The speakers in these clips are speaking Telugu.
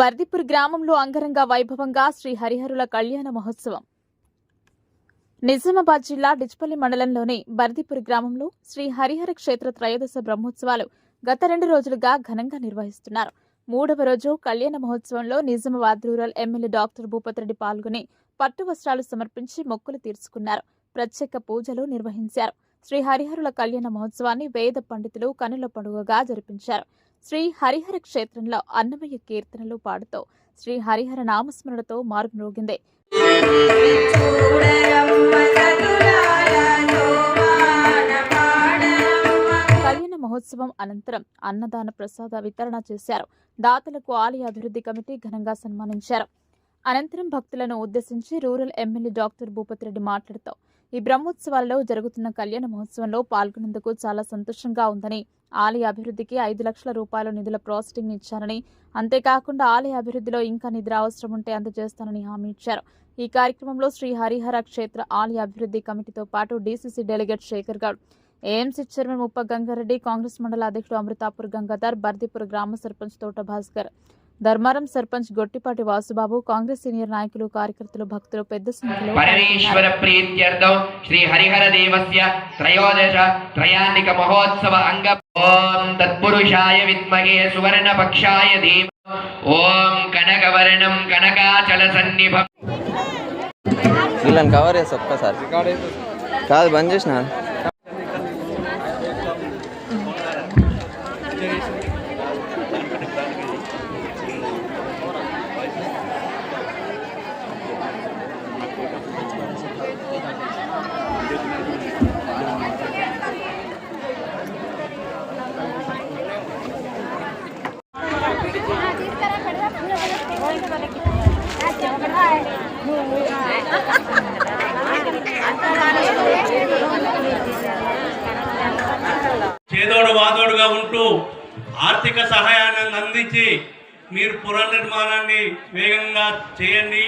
బర్దిపూర్ గ్రామంలో అంగరంగ వైభవంగా శ్రీ హరిహరుల కళ్యాణ మహోత్సవం. నిజామాబాద్ జిల్లా డిచ్పల్లి మండలంలోని బర్దిపూర్ గ్రామంలో శ్రీ హరిహర క్షేత్ర త్రయోదశ బ్రహ్మోత్సవాలు గత 2 రోజులుగా ఘనంగా నిర్వహిస్తున్నారు. 3వ రోజు కళ్యాణ మహోత్సవంలో Nizamabad rural MLA doctor Bhupathi Reddy పాల్గొని పట్టు వస్త్రాలు సమర్పించి మొక్కులు తీర్చుకున్నారు. ప్రత్యేక పూజలు నిర్వహించారు. శ్రీ హరిహరుల కళ్యాణ మహోత్సవాన్ని వేద పండితులు కనుల పండుగగా జరిపించారు. శ్రీ హరిహర క్షేత్రంలో అన్నమయ్య కీర్తనలు పాడుతూ శ్రీ హరిహర నామస్మరణతో మార్గమ్రోగింది. కళ్యాణ మహోత్సవం అనంతరం అన్నదాన ప్రసాద వితరణ చేశారు. దాతలకు ఆలయ అభివృద్ధి కమిటీ ఘనంగా సన్మానించారు. అనంతరం భక్తులను ఉద్దేశించి రూరల్ ఎమ్మెల్యే డాక్టర్ భూపతిరెడ్డి మాట్లాడుతూ ఈ బ్రహ్మోత్సవాల్లో జరుగుతున్న కళ్యాణ మహోత్సవంలో పాల్గొనేందుకు చాలా సంతోషంగా ఉందని, ఆలయ అభివృద్ధికి 5 లక్షల రూపాయల నిధుల ప్రాసెసింగ్ ఇచ్చారని, అంతేకాకుండా ఆలయ అభివృద్ధిలో ఇంకా నిధుల అవసరం ఉంటే అందజేస్తానని హామీ ఇచ్చారు. ఈ కార్యక్రమంలో శ్రీ హరిహర క్షేత్ర ఆలయ అభివృద్ధి కమిటీతో పాటు DCC delegate Shekhar Goud, AMC chairman Muppa Gangareddy, Congress మండల అధ్యక్షుడు అమృతాపూర్ గంగాధర్, బర్దిపూర్ గ్రామ సర్పంచ్ తోట భాస్కర్, ధర్మారం సర్పంచ్ గొట్టిపాటి వాసుబాబు, కాంగ్రెస్ సీనియర్ నాయకులు, కార్యకర్తలు, భక్తులు పెద్ద సంఖ్యలో పరమేశ్వర ప్రీత్యర్థం శ్రీ హరిహర దేవస్య త్రయోదశ త్రయాణిక మహోత్సవ అంగ ఓం తత్పురుషాయ విద్మహే సువర్ణ పక్షాయ ధీమహి ఓం కనకవర్ణం కనకాచల సన్నిభం. వీళ్ళని కవర్ చేసి ఒక్కసారి కాదు బంద్ చేసిన చేదోడు వాదోడుగా ఉంటూ ఆర్థిక సహాయాన్ని అందించి మీరు పునర్నిర్మాణాన్ని వేగంగా చేయండి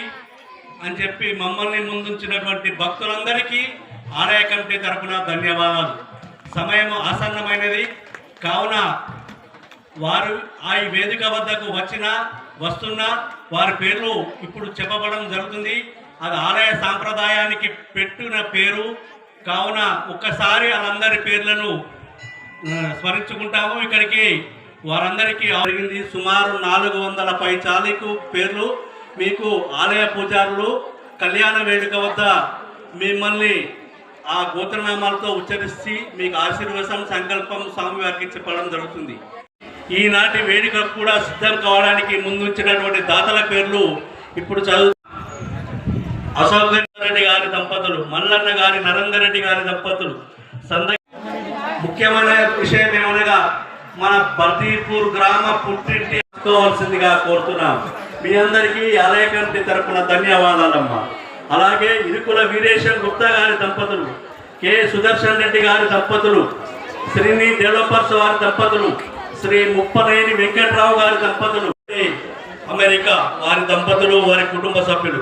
అని చెప్పి మమ్మల్ని ముందుంచినటువంటి భక్తులందరికీ ఆలయ కమిటీ తరఫున ధన్యవాదాలు. సమయం ఆసన్నమైనది కావున వారు ఆ వేదిక వద్దకు వస్తున్న వారి పేర్లు ఇప్పుడు చెప్పబడడం జరుగుతుంది. అది ఆలయ సాంప్రదాయానికి పెట్టిన పేరు కావున ఒక్కసారి వాళ్ళందరి పేర్లను స్మరించుకుంటాము. ఇక్కడికి వారందరికీ జరిగింది. సుమారు 400 పైచాలికు పేర్లు మీకు ఆలయ పూజారులు కళ్యాణ వేదిక వద్ద మిమ్మల్ని ఆ గోత్రనామాలతో ఉచ్చరిస్తే మీకు ఆశీర్వచనం సంకల్పం స్వామివారికి చెప్పడం జరుగుతుంది. ఈనాటి వేదిక కూడా సిద్ధం కావడానికి ముందుంచినటువంటి దాతల పేర్లు ఇప్పుడు చదువు. అశోక్ రెడ్డి గారి దంపతులు, మల్లన్న గారి నరేందర్ రెడ్డి గారి దంపతులు. ముఖ్యమైన విషయం ఏమనగా మన బర్దీపూర్ గ్రామ పుట్టింటి తీసుకోవాల్సిందిగా కోరుతున్నాం. మీ అందరికీ ఆలయ కమిటీ తరఫున ధన్యవాదాలమ్మా. అలాగే ఇరుకుల వీరేశం గుప్తా గారి దంపతులు, కె సుదర్శన్ రెడ్డి గారి దంపతులు, శ్రీని డెవలపర్స్ వారి దంపతులు, శ్రీ ముప్పనేని వెంకట్రావు గారి దంపతులు, అమెరికా వారి దంపతులు, వారి కుటుంబ సభ్యులు,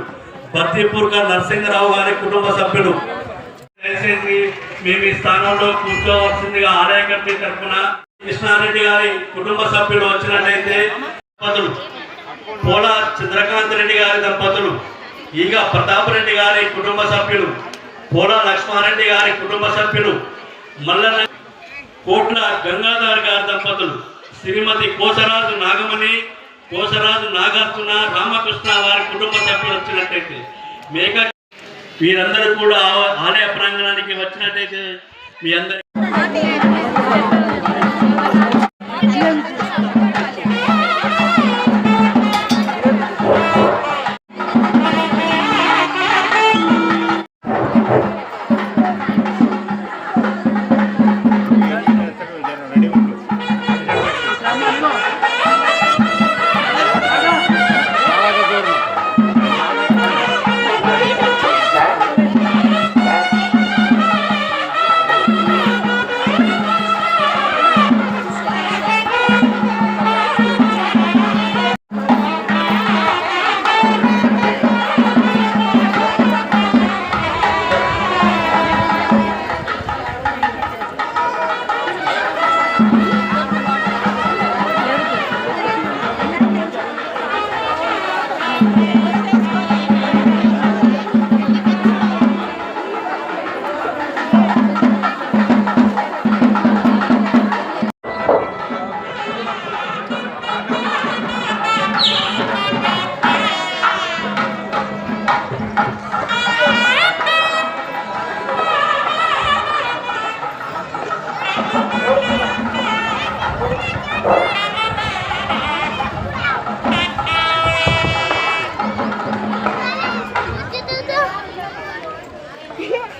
బర్దీపూర్ నరసింహరావు గారి కుటుంబ సభ్యులు. దయచేసి మేము ఈ స్థానంలో కూర్చోవలసిందిగా ఆలయ కమిటీ తరఫున కృష్ణారెడ్డి గారి కుటుంబ సభ్యులు వచ్చినట్లయితే దంపతులు, పోల చంద్రకాంత్ రెడ్డి గారి దంపతులు, ఈగ ప్రతాప్ రెడ్డి గారి కుటుంబ సభ్యులు, పోల లక్ష్మారెడ్డి గారి కుటుంబ సభ్యులు, మల్లన్న కోట్ల గంగాధర్ గారి దంపతులు, శ్రీమతి కోసరాజు నాగమణి, కోసరాజు నాగార్జున, రామకృష్ణ వారి కుటుంబ సభ్యులు వచ్చినట్టయితే మేక వీరందరూ కూడా ఆలయ ప్రాంగణానికి వచ్చినట్టయితే మీ అందరి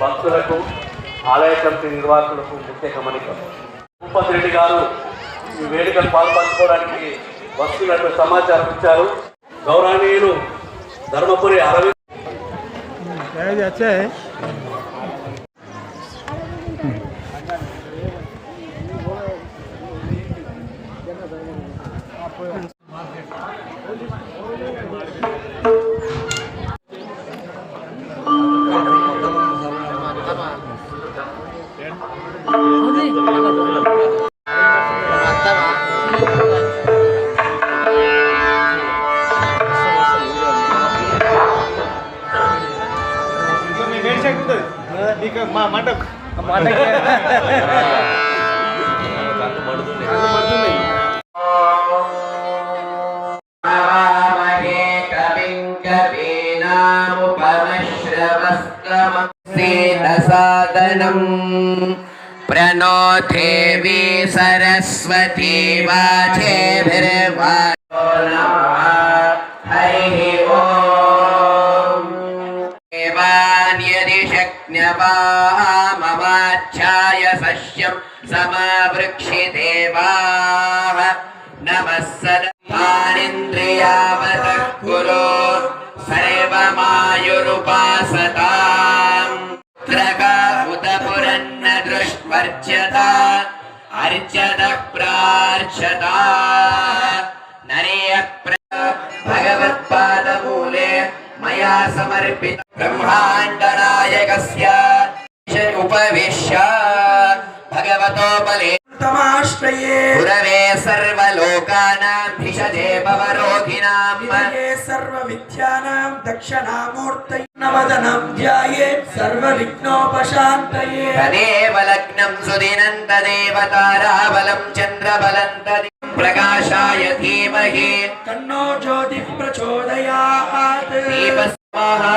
భక్తులకు ఆలయ కమిటీ నిర్వాహకులకు ముఖ్య గమనిక. భూపతి రెడ్డి గారు ఈ వేడుకలు పాల్పంచుకోవడానికి వస్తున్నట్టు సమాచారం ఇచ్చారు. గౌరవనీయులు ధర్మపురి అరవింద్ సాధనం ప్రణో దేవి సరస్వతి వాచేభిర్వాచో నమః హరి ఓం దేవాన్యది శక్న్యవాః మమాచ్ఛాయ సస్యం సమవృక్షి దేవాః నమః సదానింద్రియావతః కురు సర్వమాయురుపాసతాం త్రక ఉత పురన్న దృష్ట్వర్చ్యత అర్చత ప్రార్చత నరేయ భగవత్పాదమూలే మయా సమర్పిత బ్రహ్మాండనాయకస్య ఉపవిశ్య భగవతోపలే గురవే సర్వలోకానాం భిషజే భవరోగిణాం సర్వవిద్యానాం దక్షిణామూర్తయే నవదనం ధ్యాయేత్ సర్వవిఘ్నోపశాంతయే తదేవ లగ్నం సుదినం తదేవ తారాబలం చంద్రబలం తదేవ ప్రకాశాయ ధీమహి తన్నో జ్యోతిః ప్రచోదయాత్ దీపస్వాహా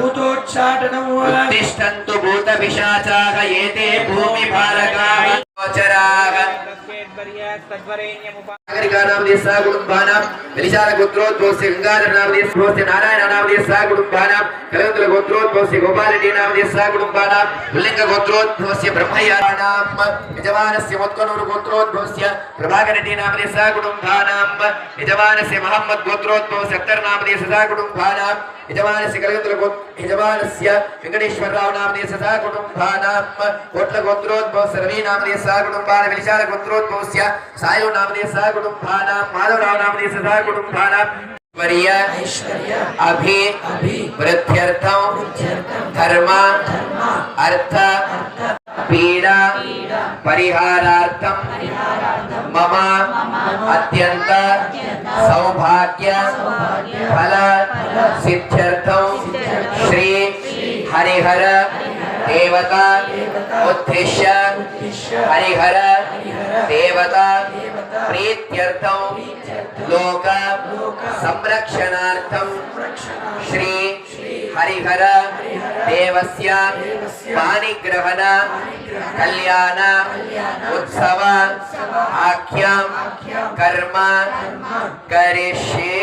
భూతోచ్చాటనం ఉత్తిష్టन्तు భూతపిశాచాः ఏతే భూమిభారకాः గోచరాः नागरिकानामधेयः कुटुम्बानां विलिशालगोत्रोद्भवस्य गंगाधरनामधेयस्य नारायणनामधेयः कुटुम्बानां कलगुन्तलगोत्रोद्भवस्य गोपालरेड्डिनामधेयः कुटुम्बानां पुल्लिङ्गगोत्रोद्भवस्य ब्रह्मयानां यजमानस्य मुत्कनूरुगोत्रोद्भवस्य प्रभाकररेड्डिनामधेयः कुटुम्बानां यजमानस्य महम्मद्गोत्रोद्भवस्य अख्तरनामधेयः कुटुम्बानां यजमानस्य यजमानस्य वेङ्कटेश्वररावनामधेयः कुटुम्बानां कोट्लगोत्रोद्भवस्य रविनामधेयः कुटुम्बानां विलिशालगोत्रोद्भवस्य सायो नामधेयः कुटुम्बानां माधवराव नामधेयः कुटुम्बानां ऐश्वर्य अभि वृद्ध्यर्थं धर्म अर्थ पीडा परिहारार्थं मम अत्यंत सौभाग्य फल सिद्ध्यर्थं श्री हरिहर देवता उद्देश्य हरिहर देवता प्रीत्यर्थं लोक संरक्षणार्थं श्री हरिहर देवस्य पाणिग्रहण कल्याण उत्सव आख्यां कर्म करिष्ये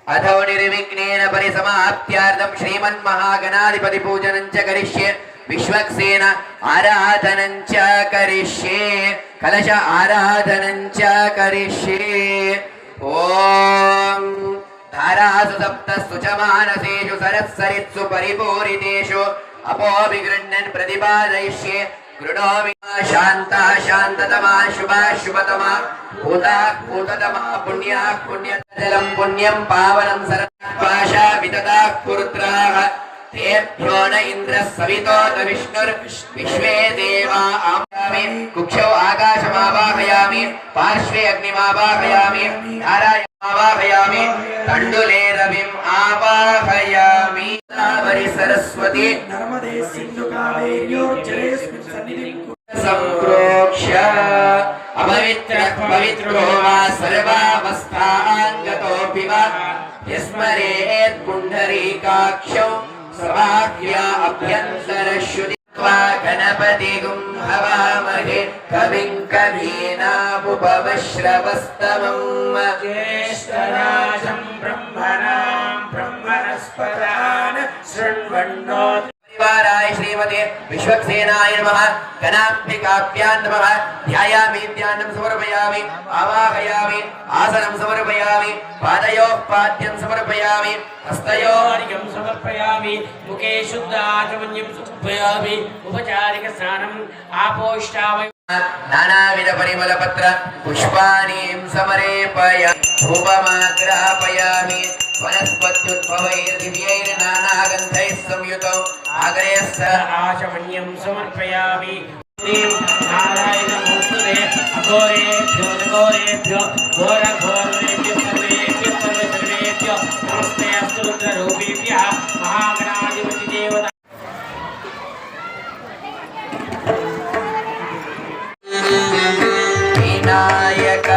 अथो निर्विघ्नेन परिसमाप्त्यार्थं श्रीमन्महागणाधिपति पूजनं च करिष्ये विश्वक्सेन आराधनं च करिष्ये कलश आराधनं च करिष्ये ॐ धारासु सप्तसु च मानसेषु सरस्सरित्सु परिपूरितेषु अपोऽभिगृह्णन् प्रतिपादयिष्ये गृणोमि शान्ता शान्ततमा शुभा शुभतमा भूता भूततमा पुण्या पुण्यजलं पुण्यं पावनं सरपाशा वितता पुरुत्राः तेभ्यो न इन्द्रः सवितोत विष्णुर्विश्वे देवा आवाहयामि कुक्षौ आकाशमावाहयामि पार्श्वे अग्निमावाहयामि धारायमावाहयामि तण्डुले रविम् आवाहयामि गोदावरी सरस्वती नर्मदे सिन्धु कावेर्योर्जलेऽस्मिन् सन्निधिं सम्प्रोक्ष्य अपवित्रः पवित्रो वा सर्वावस्थाङ्गतोऽपि वा यस्मरेत् पुण्डरीकाक्षौ सभाभ्या अभ्यन्तरश्रुति त्वा गणपतिगुं हवामहे कविं कवीनामुपमश्रवस्तमम् ज्येष्ठराजं ब्रह्मणां ब्रह्मणस्पदान् शृण्वन्नोत् परिवाराय श्रीमते विश्वक्सेनाय नमः गणाम्बिकाभ्यां नमः ध्यायामि ध्यानं समर्पयामि आवाहयामि आसनं समर्पयामि पादयोः पाद्यं समर्पयामि हस्तयोः अर्घ्यं समर्पयामि मुखे शुद्धाचमन्यं समर्पयामि उपचारिकस्नानम् आपोष्टामि नानाविध परिमलपत्र पुष्पाणीं समर्पयामि धूपमाग्रापयामि वनस्पत्युद्भवैर्दिव्यैर्नानागन्धैः संयुतौ आग्रेयस्थ आचमन्यं समर्पयामि नारायणमूर्तये अघोरेभ्यो नघोरेभ्यो घोरघोरेभ्यः सर्वेभ्यो नमस्ते अस्तु रुद्ररूपेभ्यः महागणाधिपतिदेवता विनायक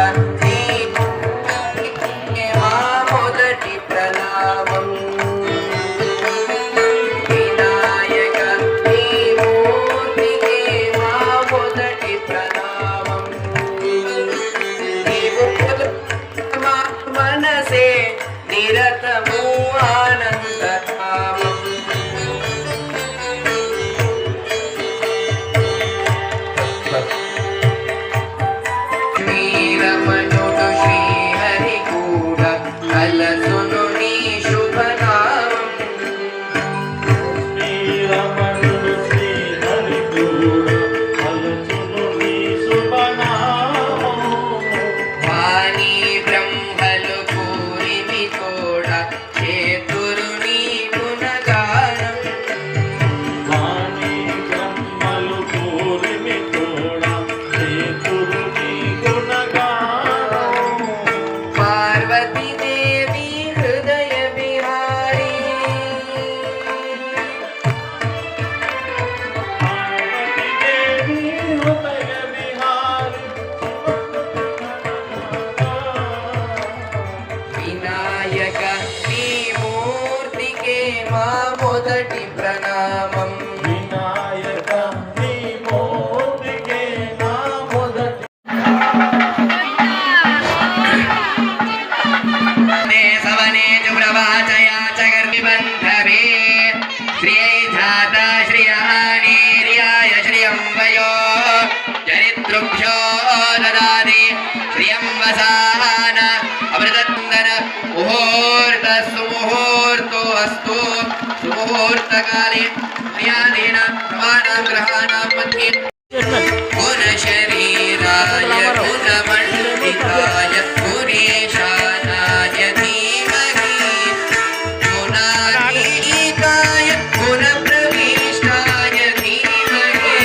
मोदति प्रणामं विनायक मूर्तिके मोदति प्रणामं मनसे निरतमो आनन्दधामम् श्रीरमणुडु श्रीहरिकूड अलसुनुनी शुभनामम् శ్రీరమణుడు శ్రీహరిగూడు అలచునుని శుభనామం వాణి బ్రహ్మలు పూరిమి తోడ చేతురుని గుణగానం వాణి బ్రహ్మలు పూరిమి తోడ చేతురుని గుణగానం పార్వతీ దేవి హృదయ విహారీ పార్వతీదేవి హృదయ విహారి వినాయక నీ మూర్తికే మా మొదటి ప్రణామం వినాయక నీ మూర్తికే నా మొదటి सवने च प्रवाचया च गर्भिबन्धवे श्रियै धाता श्रियहानिर्याय श्रियं वयो चरितृभ्यो ददाति श्रियं वसान अमृतन्दन मुहूर्तस्सुमुहूर्तो अस्तु सुमुहूर्तकाले क्रियादीनां प्रमाणां ग्रहाणां मध्ये गुणशरीराय गुणमण्डिताय गुणेशानाय धीमहि गुणातीताय गुणप्रविष्टाय धीमहि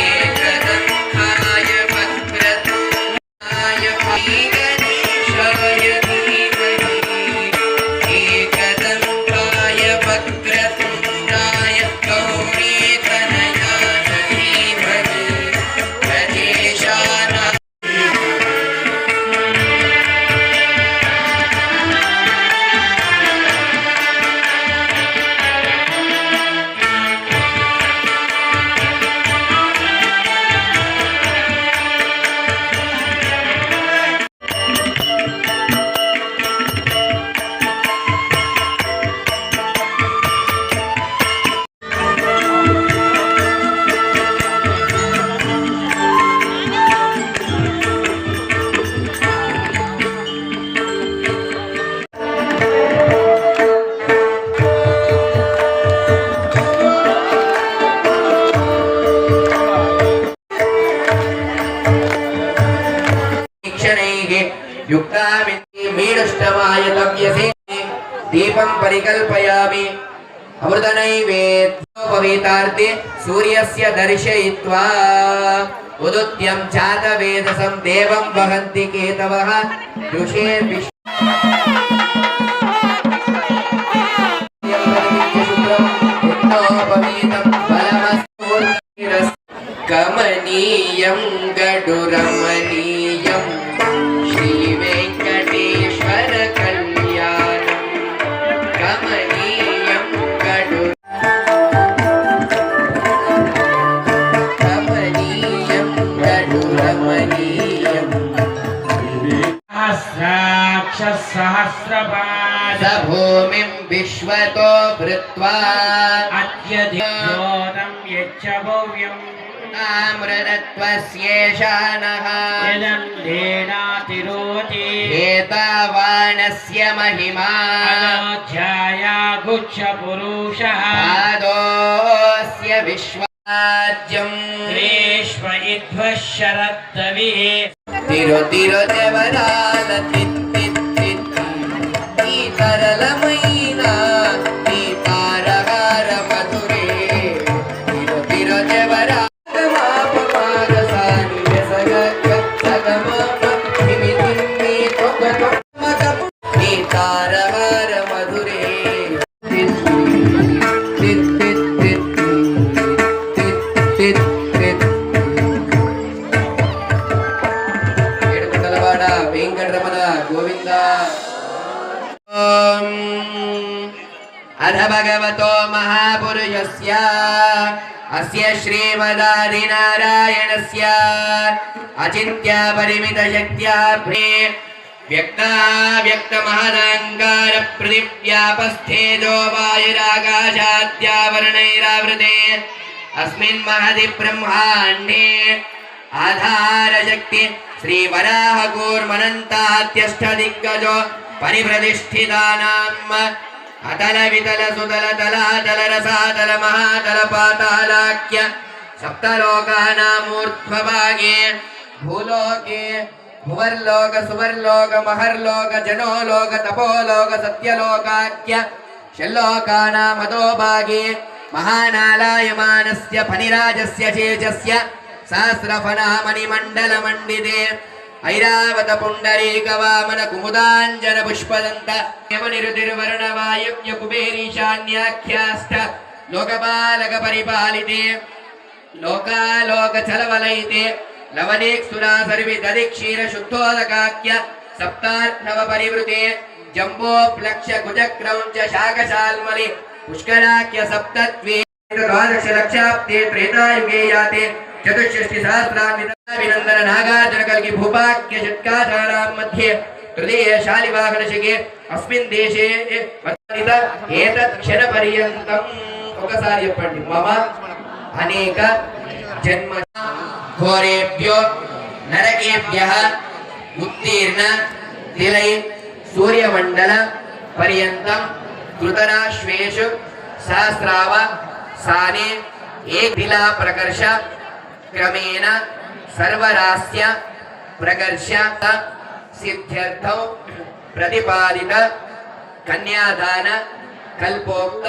एकदन्ताय वक्रतुण्डाय गणेशाय धीमहि एकदन्ताय वक्रतुण्डाय गौरीतनयाय धीमहि गणेशानाय युक्तामिष्टमायतव्यसे दीपं परिकल्पयामि अमृतनैवेद्योपवीतार्थे सूर्यस्य दर्शयित्वा उदुत्यं जातवेदसं देवं वहन्ति केतवः ऋषे कमनीयं गडुरमणीयं श्रीवेङ्कटेश्वर कल्याणं कमनीयं गडु सहस्रपाद स भूमिं विश्वतो भृत्वा अत्यधिकं यच्च भव्यम् आमृतत्वस्येषानः यदन्तेनातिरोति एतावानस्य महिमा अयोध्याया गुच्छपुरुषः पादोऽस्य विश्वाज्यम् ग्रीष्म इध्वः शरद्दविः తిరుతిరుదేవరాల ఈ తరళమైన ఈ తారహార మధురే తిరుతిరుదేవరాల మాపమాగసాని వెసగ సగమప ధిమి ధిమి తొగ తొమ్మగపు ఈ తారహార మధురే తిత్ తిత్ తిత్ తిత్ తిత్ తిత్ ఏడుకొండలవాడ వెంకటరమణ గోవింద ఓం అధ భగవతో మహాపురుషస్య అస్య శ్రీమదాదినారాయణస్య అచింత్య పరిమిత శక్త్యా వ్యక్తమహదాంగార పృథివ్యాపస్థేజో వాయురాకాశాద్యావరణైరావృతే అస్మిన్ మహది బ్రహ్మాండే ఆధారశక్తి శ్రీ వరాహ కూర్మనంతాత్యష్టదిగ్గజో పరిప్రతిష్ఠితానాం అతల వితల సుతల తలాతల రసాతల మహాతల పాతాళాఖ్య సప్తలోకానామూర్ధ్వభాగే భూలోకే భువర్లోక సువర్లోక మహర్లోక జనోలోక తపోలోక సత్యలోకాఖ్య షల్లోకానామధోభాగే మహానాలాయమానస్య ఫణిరాజస్య చేజస్య సహస్రఫణామణిమండలమండితే ఐరావత పుండరీక వామన కుముదాంజన పుష్పదంత యమనిరుతిర్వర్ణవాయువ్య కుబేరీశాన్యాఖ్యాష్ట లోకపాలక పరిపాలితే లోకాలోక చలవలయితే లవనేక్షురా సర్వి దదిక్షీర శుద్ధోదకాఖ్య సప్తార్ణవ పరివృతే జంబోప్లక్ష్య కుజక్రౌంచ శాకశాల్మలి పుష్కరాఖ్య సప్తత్వే ద్వాదశ లక్షాబ్దే త్రేతాయుగే యాతే చతుషష్టి సహస్రాన్వినందన నాగార్జున కల్కి భూపాక్య షట్కాచారాం మధ్యే తృతీయ శాలివాహనశిఖే అస్మిన్ దేశే వర్తిత ఏతత్ క్షణ పర్యంతం ఒకసారి చెప్పండి మమ అనేక జన్మ ఘోరేభ్యో నరకేభ్యః ఉత్తీర్ణ తిలై సూర్యమండల పర్యంతం కృతరాశ్వేషు సహస్రావ సానే ఏకిలా ప్రకర్ష క్రమేణ సర్వరాస్య ప్రకర్ష సిద్ధ్యర్థం ప్రతిపాదిత కన్యాదాన కల్పోక్త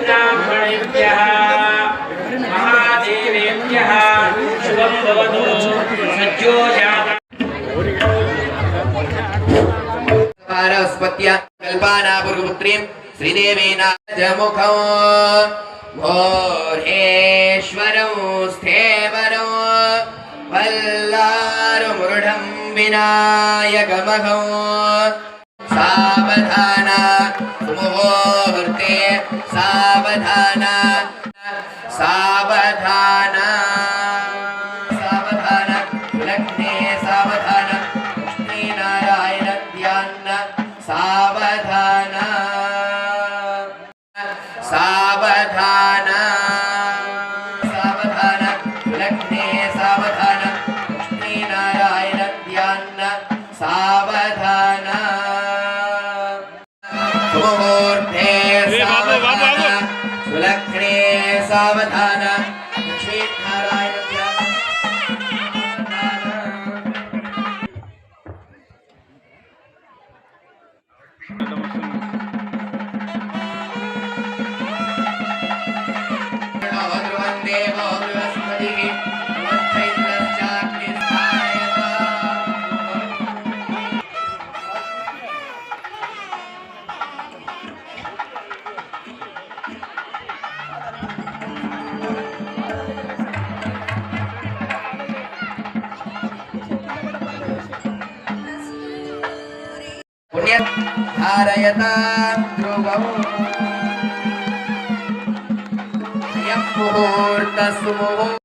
ब्राह्मणेभ्यः महादेवेभ्यः शुभं भवतु सज्जो जातः पारस्पत्या कल्पाना पुरुपुत्रीं श्रीदेवीना जमुखौ घोरेश्वरौ स्थेवरौ वल्लारुमुरुढं विनायकमहौ सावधाना मुहूर्ते सावधाना सावधाना सावधाना लग्ने सावधाना लक्ष्मीनारायण ध्यान सावधाना सावधाना सावधाना लग्ने सावधाना लक्ष्मीनारायण ध्यान सावधाना मुहूर्ते सावधाना सुलग्ने सावधाना लक्ष्मीनारायण ध्यान देवो बृहस्पतिः पुण्य धारयता ध्रुवौ यं मुहूर्तसुमुहूर्तम्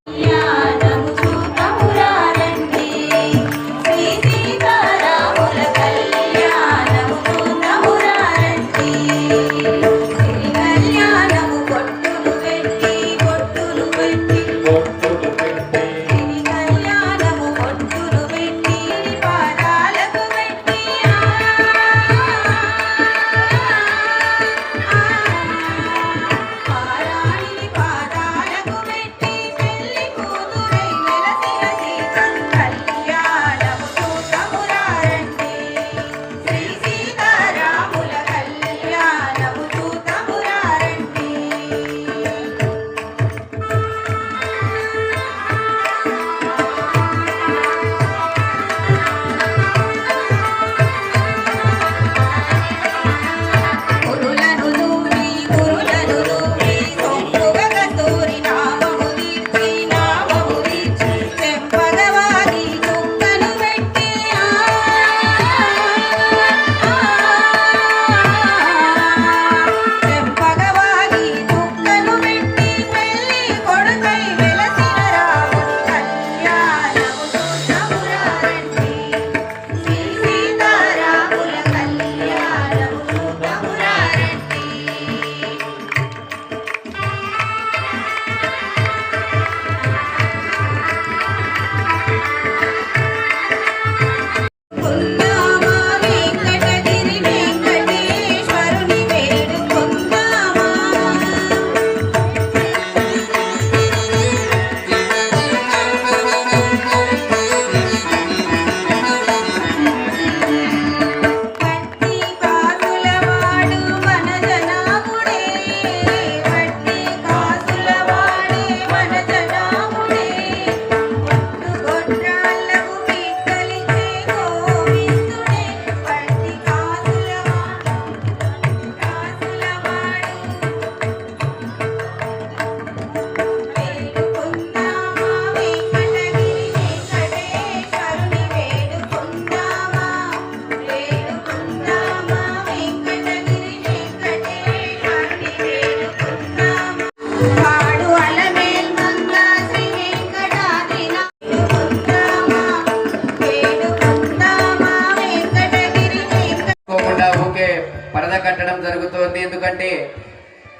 పరద కట్టడం జరుగుతోంది. ఎందుకంటే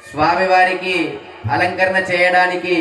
స్వామివారికి అలంకరణ చేయడానికి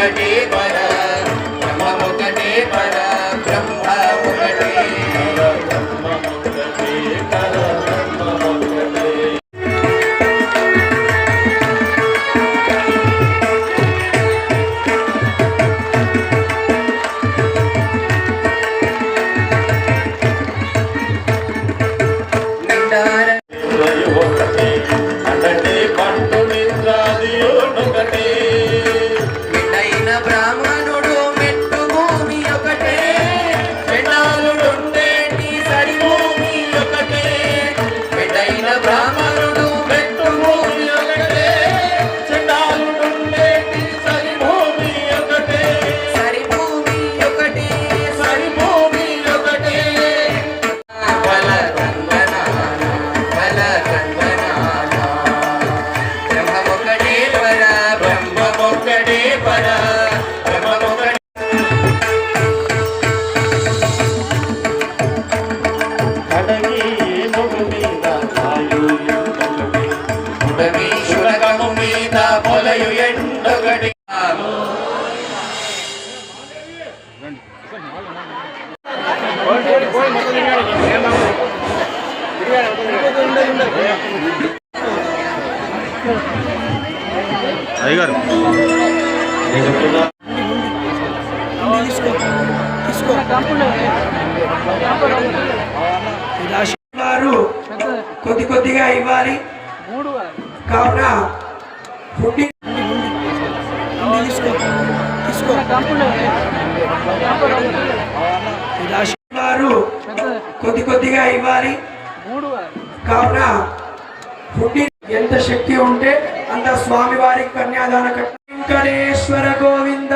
ఒకటే పర బ్రహ్మం ఒకటే పర బ్రహ్మ ఒకటే నిండైన బ్రాహ్మణుడు మెట్టు భూమి ఒకటే చెండాలుడుండేటి సరి భూమి ఒకటే నిండైన బ్రాహ్మణుడు మెట్టు భూమి ఒకటే చెండాలుడుండేటి సరి భూమి ఒకటే సరి భూమి ఒకటే సరి భూమి ఒకటే బల కందనాన బల కందనాన బ్రహ్మం ఒకటే పర బ్రహ్మం ఒకటే పర బ్రహ్మం ఒకటే ఉడమి శునకము మీద పొలయు ఎండొకటి అయ్యగారు వారు కొద్ది కొద్దిగా ఇవ్వాలి కావున హుండీ వారు కొద్ది కొద్దిగా ఇవ్వాలి కావున హుండీ ఎంత శక్తి ఉంటే అంత స్వామి వారికి కన్యాదాన వెంకటేశ్వర గోవింద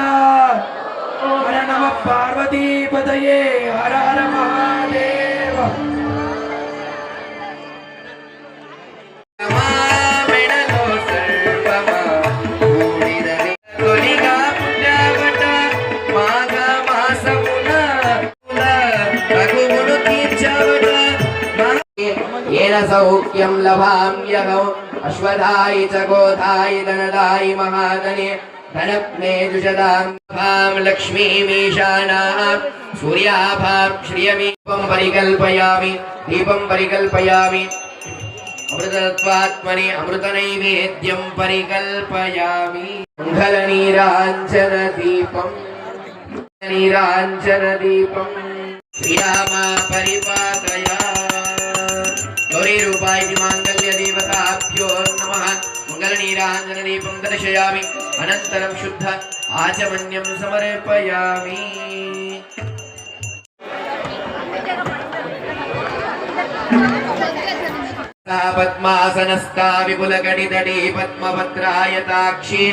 హర నమ పార్వతీపతయే హర హర మహాదేవ మెడలో సర్వమా కూడిరని తొలిగా పుట్టబట మాఘ మాసమున రఘువును తీర్చబట ఏన సౌఖ్యం లభామ్యహం అశ్వధాయి చ గోధాయి ధనదాయి మహాధనే ధనప్నే దుషదాం భాం లక్ష్మీమీశానాం సూర్యాభాం శ్రియమీపం పరికల్పయామి అమృతత్వాత్మని అమృత నైవేద్యం పరికల్పయామి మంగళనీరాంజన దీపం శ్రీరామ పరిపాతయా గౌరీ రూపాయ మాంగళ్య దేవతాభ్యో నమః మంగళనీరాంజన దీపం దర్శయామి అనంతరం శుద్ధ ఆచమన్యం సమర్పయామి పద్మాసనస్థా విపులకటితటీ పద్మపత్రాయతాక్షి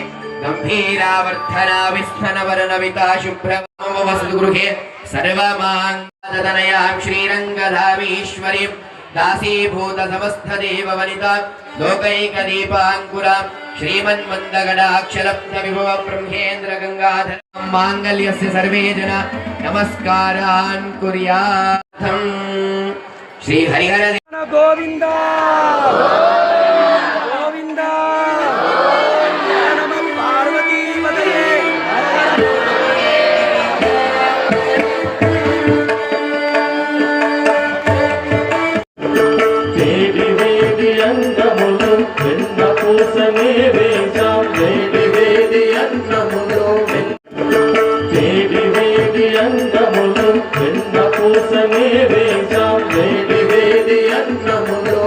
గంభీరావర్ధనా విస్థనవరనవితా శుభ్రవస్తు గృహే సర్వమాంగళతనయాం శ్రీరంగధామీశ్వరీం దాసీభూత సమస్త దేవ వనితా లోకైకదీపాంకురాం శ్రీమన్మందగడాక్షరత్న విభవ బ్రహ్మేంద్ర గంగాధర మాంగళ్యస్య సర్వే జన నమస్కారాన్ కుర్యార్థం శ్రీ హరిహర గోవింద గోవింద నమ పార్వతీపతయే వేడి వేడి అన్నములు వెన్న పూసనే వేశాం వేడి వేడి అన్నములు వేడి వేడి అన్నములు వెన్న పూసనే వేశాం వేడి వేడి అన్నములు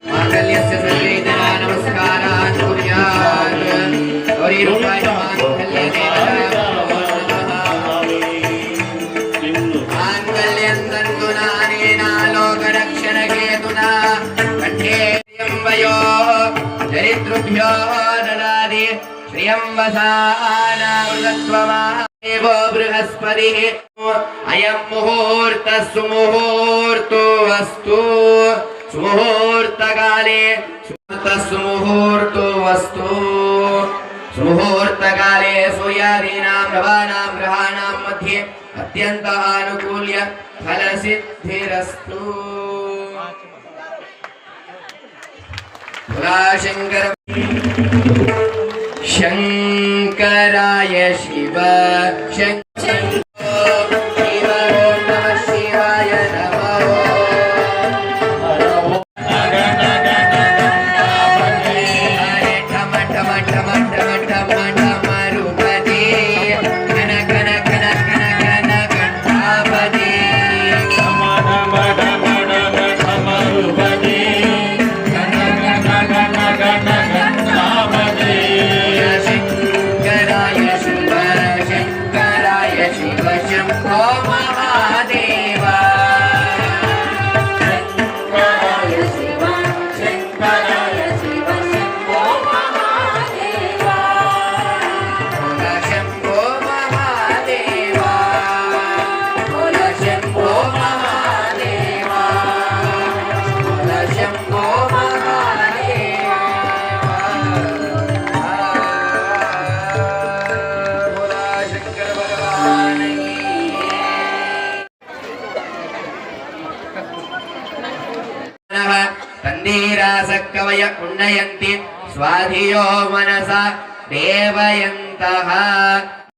మాంగళ్యస్య సర్వే జనా నమస్కారాన్ కుర్యాత్ గౌరీ రూపాయ మాంగళ్యే మాంగళ్యం తన్నునానేన లోకరక్షణకేతునా కంఠే త్ర్యంబయో చరితృభ్యో దదాతి శ్రియం వసానామృతత్వమాదేవో బృహస్పతిః అయం ముహూర్తః సుముహూర్తో అస్తు सुमुहूर्तकाले सुमुहूर्तो वस्तु सुमुहूर्तकाले सूर्यादीनां नवानां ग्रहाणां मध्ये अत्यंत आनुकूल्य फलसिद्धिरस्तु। शंकर शंकराय शिव शंकर शिव ओम नमः शिवाय नमः। हरे ठम ठम ठम ठम ठम ठम रूपदे घन घन घन घन घन घंटापदे शंकराय शिव शंकराय शिव शंभो महादेवा। शंकराय शिव शंकराय शिव शंभो महादेवा। शंभो महादेवा शंभो महादेवा शंभो महादेवा। बोला शंकर भगवान की। तन्नीरासक्कवय उन्नयन्ति स्वाधियो मनसा देवयन्तः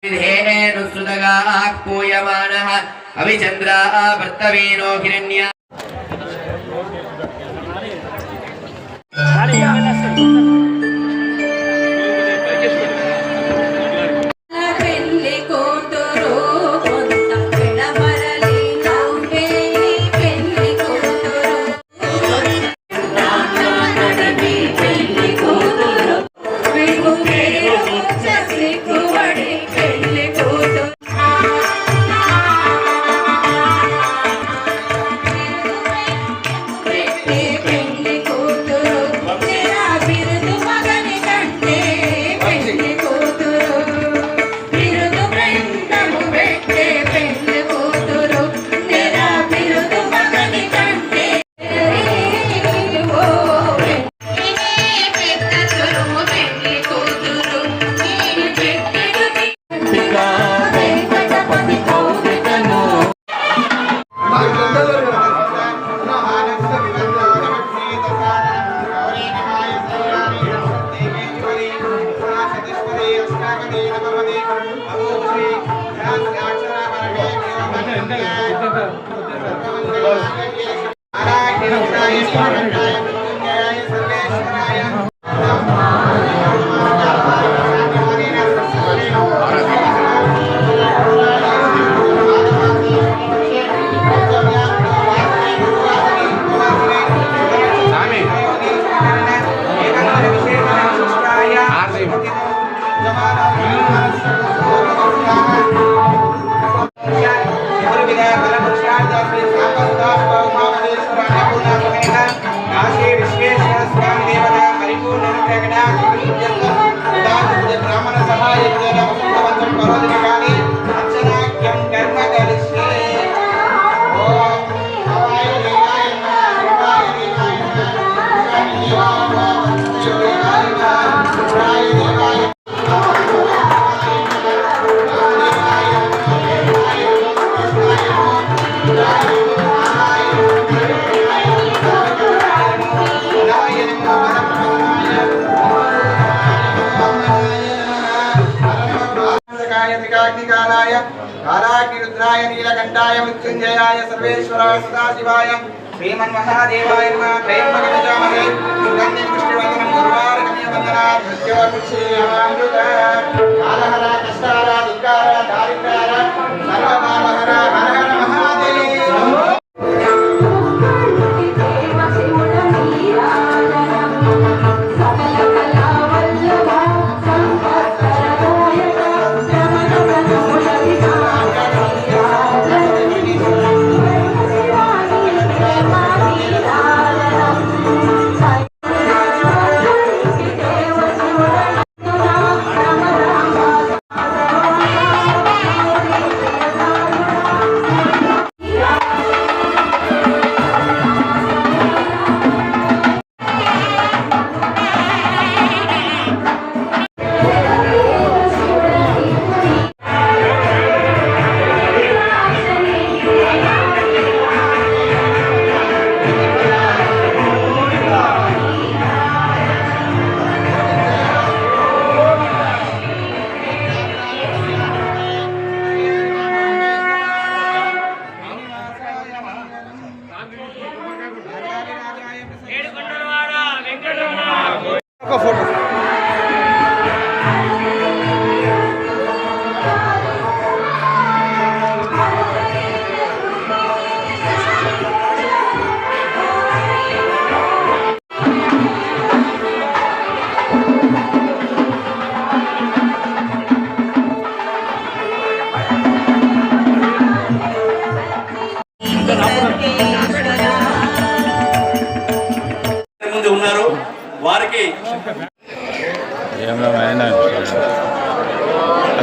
विधेनुसुतगाः पूयमानः अभिचन्द्राः भर्तवीनो हिरण्या। పెళ్లి కూతురు కొంత విడమరలి నవ్వేని పెళ్లి కూతురు పెళ్లి కూతురు సిగ్గుబడి పెళ్లి కూతురు పెళ్లి కూతురు బిరుదు మగని కంటే పెళ్లి కూతురు బిరుదు బృందము పెట్టే పెళ్లి కూతురు తెరా బిరుదు మగని కంటే ఓ పెద్ద తురుము పెళ్లి కూతురు నేను పెట్టెడు వెంకటపతి కౌగిటను कालाग्निरुद्राय नीलकण्ठाय मृत्युञ्जयाय सर्वेश्वराय सदाशिवाय श्रीमन्महादेवाय नमः। त्रयम्बकमजामहे सुगन्धिं पुष्टिवर्धनं गुरुवारकमिव वन्दनात् मृत्योर्मुक्षीयमामृता। कालहरा कष्टारा दुःखारा दारिद्र्यारा सर्वपापहरा हर हर महादेव।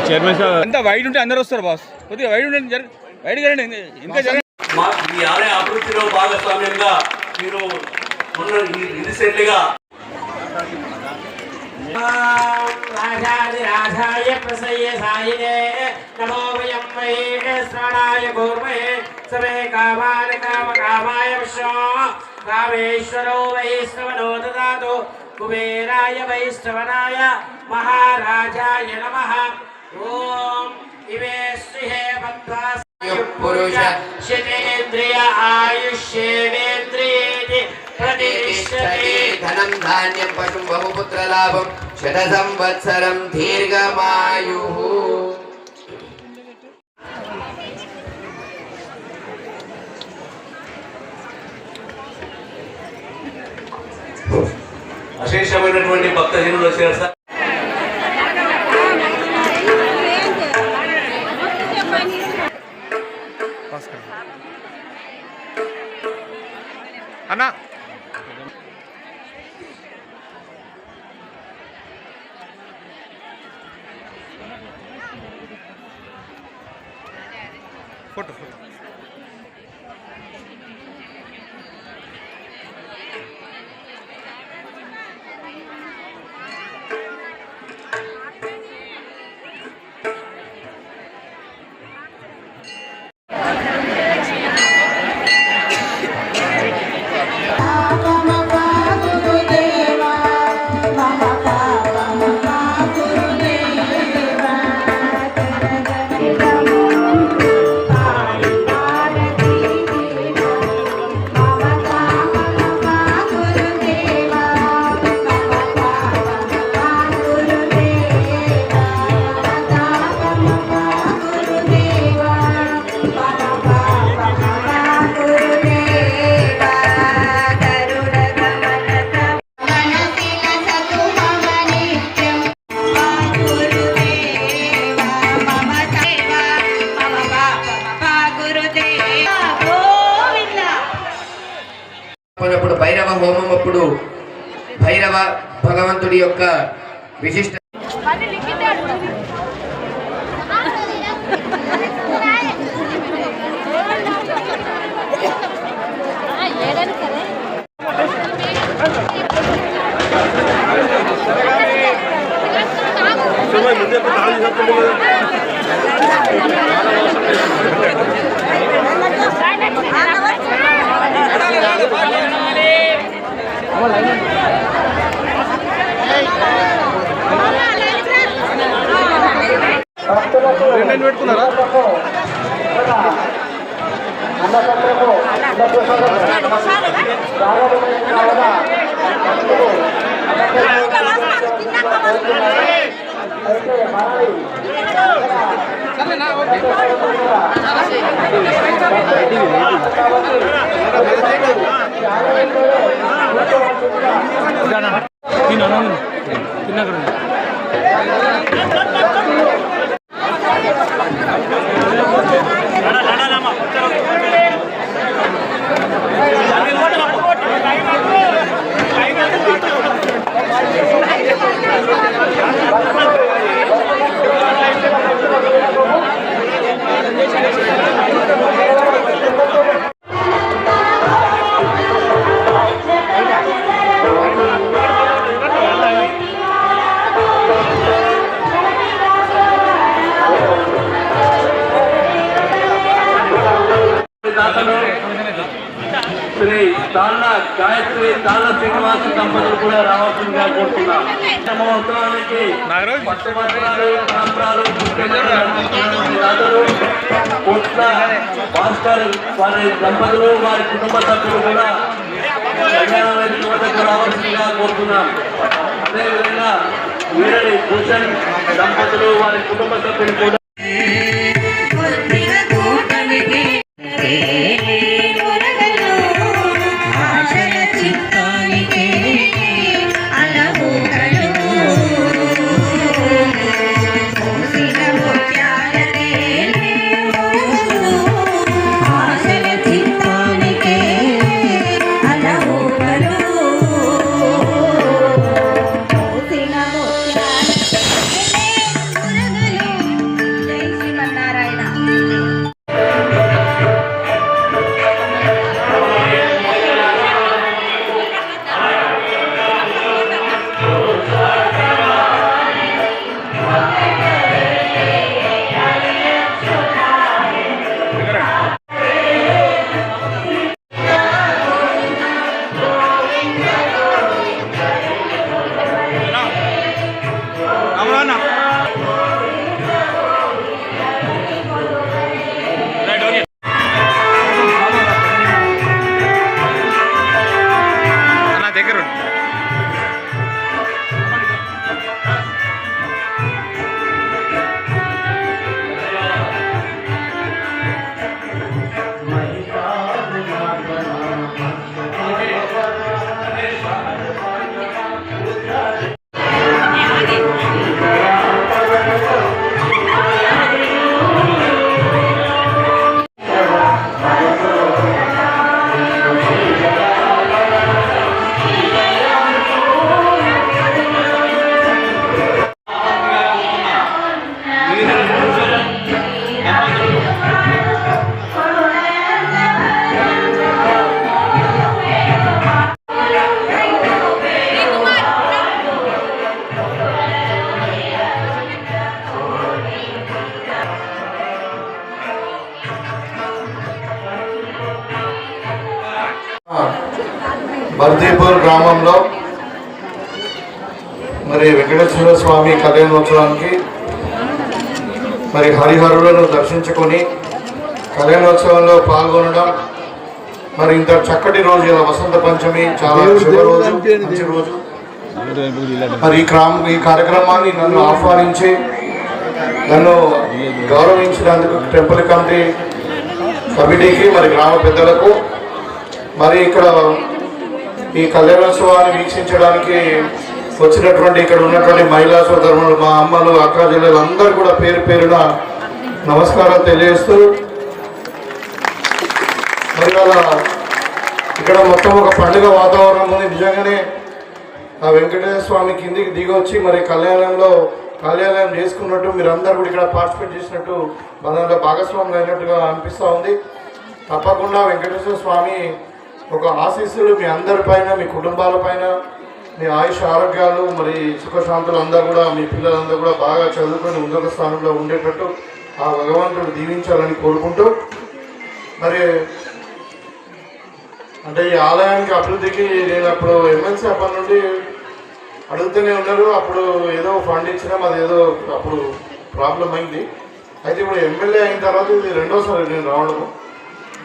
చైర్మన్ సార్ అంతా వైడ్ ఉంటే అందరూ వస్తారు బాస్. కొద్దిగా వైడ్ ఉంటే వైడ్ జరగండి, ఇంకా జరగండి. మీ ఆలయ అభివృద్ధిలో భాగస్వామ్యంగా మీరు రీసెంట్గా రాజాయ ప్రసయ్య సాయినే నమో వయం మహేశ్వరాయ గోర్మహే సమే కామాయ కామాయ విశ్వ కామేశ్వరో వైష్ణవనో దదాతు కుబేరాయ వైష్ణవనాయ మహారాజాయ నమః. ఓం ఇమే శ్రీహే బద్ధ్వా పురుష శతేంద్రియ ఆయుష్యేంద్రియేతి ప్రతిష్టతే ధనం ధాన్యం పశుం బహుపుత్ర లాభం శత సంవత్సరం దీర్ఘమాయు. అశేషమైనటువంటి భక్తజనులు వచ్చారు సార్. అన్నా ఫోటో భైరవ హోమం అప్పుడు భైరవ భగవంతుడి యొక్క విశిష్ట పెట్టుకున్నారా శ్రీ తాళ్ళ గాయత్రి తాళ్ళ శ్రీనివాస దంపతులు కూడా రావాల్సిందిగా కోరుతున్నాం. మహోత్సవానికి పట్టుబట్టలు సాంబ్రాలు కోట్ల భాస్కర్ వారి దంపతులు వారి కుటుంబ సభ్యులు కూడా రావాల్సిందిగా కోరుతున్నాం. అదేవిధంగా వీరడి భూషణ్ దంపతులు వారి కుటుంబ సభ్యులు కూడా బర్దీపూర్ గ్రామంలో మరి వెంకటేశ్వర స్వామి కళ్యాణోత్సవానికి మరి హరిహరులను దర్శించుకొని కళ్యాణోత్సవంలో పాల్గొనడం మరి ఇంత చక్కటి రోజు ఇలా వసంత పంచమి చాలా శుభ రోజు, మంచి రోజు. మరి ఈ కార్యక్రమాన్ని నన్ను ఆహ్వానించి నన్ను గౌరవించినందుకు టెంపుల్ కమిటీకి మరి గ్రామ పెద్దలకు మరి ఇక్కడ ఈ కళ్యాణోత్సవాన్ని వీక్షించడానికి వచ్చినటువంటి ఇక్కడ ఉన్నటువంటి మహిళా సోదరులు, మా అమ్మలు, అక్క చెల్లెలు అందరూ కూడా పేరు పేరున నమస్కారాలు తెలియజేస్తూ మరి ఇక్కడ మొత్తం ఒక పండుగ వాతావరణం ఉంది. నిజంగానే ఆ వెంకటేశ్వర స్వామి కిందికి దిగొచ్చి మరి కళ్యాణం చేసుకున్నట్టు మీరందరూ కూడా ఇక్కడ పార్టిసిపేట్ చేసినట్టు మన భాగస్వాములు అయినట్టుగా అనిపిస్తూ ఉంది. తప్పకుండా వెంకటేశ్వర స్వామి ఒక ఆశీస్సులు మీ అందరిపైన, మీ కుటుంబాలపైన, మీ ఆయుష్ ఆరోగ్యాలు, మరి సుఖశాంతులు అందరూ కూడా, మీ పిల్లలందరూ కూడా బాగా చదువుకొని ఉన్నత స్థానంలో ఉండేటట్టు ఆ భగవంతుడు దీవించాలని కోరుకుంటూ మరి అంటే ఈ ఆలయానికి అభివృద్ధికి నేను అప్పుడు ఎమ్మెల్సీ అప్పటి నుండి అడుగుతూనే ఉన్నారు. అప్పుడు ఏదో ఫండ్ ఇచ్చినాం, అది ఏదో అప్పుడు ప్రాబ్లం అయింది. అయితే ఇప్పుడు ఎమ్మెల్యే అయిన తర్వాత ఇది రెండోసారి నేను రావడము.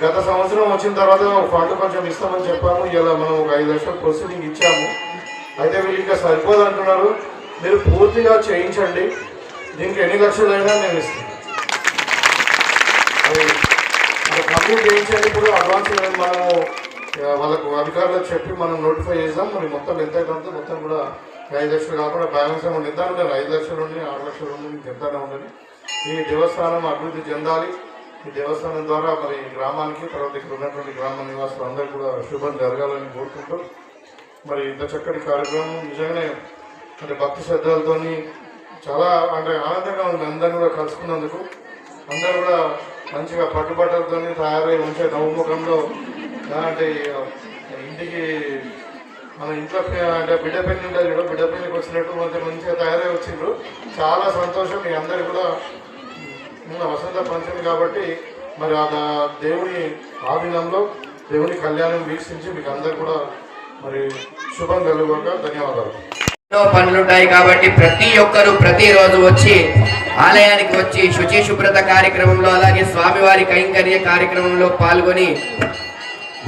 గత సంవత్సరం వచ్చిన తర్వాత ఫండ్ కొంచెం ఇస్తామని చెప్పాము. ఇలా మనం ఒక 5 లక్షల ప్రొసీడింగ్ ఇచ్చాము. అయితే వీళ్ళు ఇంకా సరిపోదు అంటున్నారు. మీరు పూర్తిగా చేయించండి, దీనికి ఎన్ని లక్షలైనా నేను ఇస్తాను. అది కంప్లీట్ చేయించండి. ఇప్పుడు అడ్వాన్స్ మనము వాళ్ళకు అధికారులకు చెప్పి మనం నోటిఫై చేద్దాం. మరి మొత్తం ఎంత అయితే మొత్తం కూడా 5 లక్షలు కాకుండా బ్యాలెన్స్ ఏమన్నా ఎంత ఉండాలి, 5 లక్షలు ఉండి 6 లక్షలు ఉండి మీకు ఎంతనే ఉండాలి. ఈ దేవస్థానం అభివృద్ధి చెందాలి. ఈ దేవస్థానం ద్వారా మరి గ్రామానికి, తర్వాత ఇక్కడ ఉన్నటువంటి గ్రామ నివాసులు అందరూ కూడా శుభం జరగాలని కోరుకుంటూ మరి ఇంత చక్కటి కార్యక్రమం నిజంగానే అంటే భక్తి శ్రద్ధలతో చాలా అంటే ఆనందంగా ఉంది. అందరినీ కూడా కలుసుకున్నందుకు అందరూ కూడా మంచిగా పట్టుబట్టలతో తయారై మంచిగా నవ్వుముఖంలో అంటే ఇంటికి మన ఇంట్లో అంటే బిడ్డ పెళ్లి ఉంటుంది కూడా, బిడ్డ పెళ్లికి వచ్చినట్టు మంచిగా తయారై వచ్చిండ్రు. చాలా సంతోషం. మీ అందరు కూడా వసంత పంచమి కాబట్టి మరి ఆ దేవుని ఆధీనంలో దేవుని కళ్యాణం వీక్షించి మీకు అందరు కూడా మరి శుభం కలుగుగా. ధన్యవాదాలు. ఎన్నో పనులుంటాయి కాబట్టి ప్రతి ఒక్కరూ ప్రతిరోజు వచ్చి ఆలయానికి వచ్చి శుచి శుభ్రత కార్యక్రమంలో, అలాగే స్వామివారి కైంకర్య కార్యక్రమంలో పాల్గొని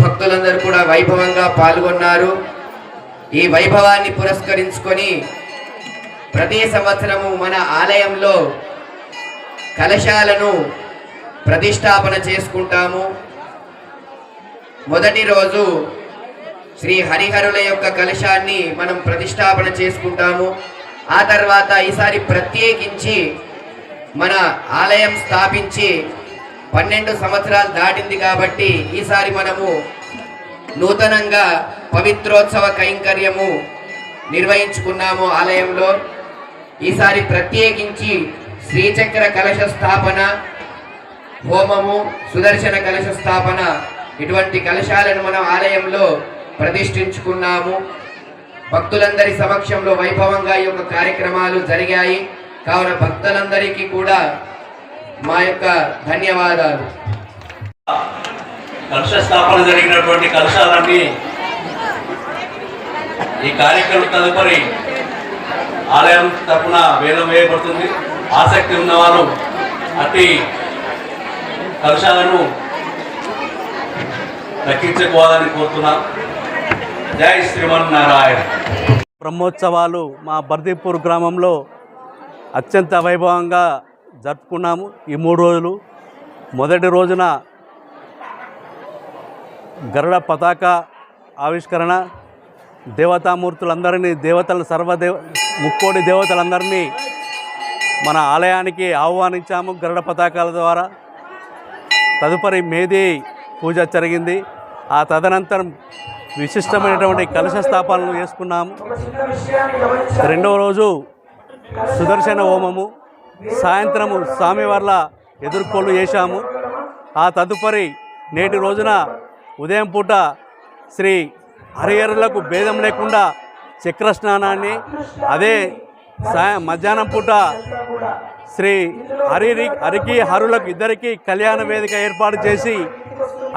భక్తులందరూ కూడా వైభవంగా పాల్గొన్నారు. ఈ వైభవాన్ని పురస్కరించుకొని ప్రతి సంవత్సరము మన ఆలయంలో కలశాలను ప్రతిష్టాపన చేసుకుంటాము. మొదటి రోజు శ్రీ హరిహరుల యొక్క కలశాన్ని మనం ప్రతిష్టాపన చేసుకుంటాము. ఆ తర్వాత ఈసారి ప్రత్యేకించి మన ఆలయం స్థాపించి 12 సంవత్సరాలు దాటింది కాబట్టి ఈసారి మనము నూతనంగా పవిత్రోత్సవ కైంకర్యము నిర్వహించుకున్నాము ఆలయంలో. ఈసారి ప్రత్యేకించి శ్రీచక్ర కలశ స్థాపన, హోమము, సుదర్శన కలశ స్థాపన, ఇటువంటి కలశాలను మనం ఆలయంలో ప్రతిష్ఠించుకున్నాము. భక్తులందరి సమక్షంలో వైభవంగా ఈ యొక్క కార్యక్రమాలు జరిగాయి. కావున భక్తులందరికీ కూడా మా యొక్క ధన్యవాదాలు. కలశ స్థాపన జరిగినటువంటి కలశాలన్నీ ఈ కార్యక్రమం తదుపరి ఆలయం తరపున వేలం వేయబడుతుంది. ఆసక్తి ఉన్నవారు అట్టి కలశాలను దక్కించుకోవాలని కోరుతున్నాం. జై శ్రీమన్నారాయణ. బ్రహ్మోత్సవాలు మా బర్దీపూర్ గ్రామంలో అత్యంత వైభవంగా జరుపుకున్నాము. ఈ 3 రోజులు మొదటి రోజున గరుడ పతాక ఆవిష్కరణ, దేవతామూర్తులందరినీ, ముక్కోటి దేవతలందరినీ మన ఆలయానికి ఆహ్వానించాము గరుడ పతాకాల ద్వారా. తదుపరి మేది పూజ జరిగింది. ఆ తదనంతరం విశిష్టమైనటువంటి కలశ స్థాపనలు చేసుకున్నాము. రెండవ రోజు సుదర్శన హోమము, సాయంత్రము స్వామివార్ల ఎదుర్కోలు చేశాము. ఆ తదుపరి నేటి రోజున ఉదయం పూట శ్రీ హరిహరులకు భేదం లేకుండా చక్ర స్నానాన్ని, అదే మధ్యాహ్నం పూట శ్రీ హరికి హరులకు ఇద్దరికీ కళ్యాణ వేదిక ఏర్పాటు చేసి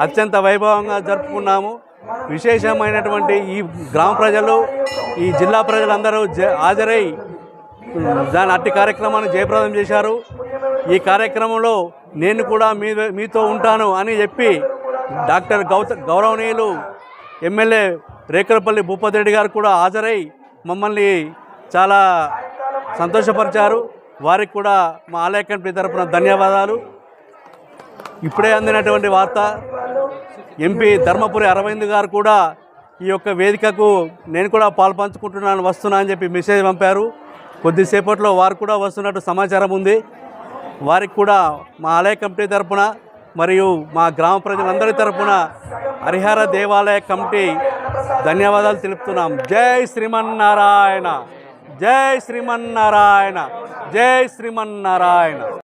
అత్యంత వైభవంగా జరుపుకున్నాము. విశేషమైనటువంటి ఈ గ్రామ ప్రజలు, ఈ జిల్లా ప్రజలందరూ హాజరై దాని అట్టి కార్యక్రమాన్ని జయప్రదం చేశారు. ఈ కార్యక్రమంలో నేను కూడా మీతో ఉంటాను అని చెప్పి డాక్టర్ గౌరవనీయులు ఎమ్మెల్యే రేకులపల్లి భూపతి రెడ్డి గారు కూడా హాజరై మమ్మల్ని చాలా సంతోషపరిచారు. వారికి కూడా మా ఆలయ కమిటీ తరపున ధన్యవాదాలు. ఇప్పుడే అందినటువంటి వార్త, ఎంపీ ధర్మపురి అరవింద్ గారు కూడా ఈ యొక్క వేదికకు నేను కూడా పాల్పంచుకుంటున్నాను, వస్తున్నా అని చెప్పి మెసేజ్ పంపారు. కొద్దిసేపట్లో వారు కూడా వస్తున్నట్టు సమాచారం ఉంది. వారికి కూడా మా ఆలయ కమిటీ తరపున మరియు మా గ్రామ ప్రజలందరి తరపున హరిహర దేవాలయ కమిటీ ధన్యవాదాలు తెలుపుతున్నాం. జై శ్రీమన్నారాయణ, జై శ్రీమన్నారాయణ, జై శ్రీమన్నారాయణ.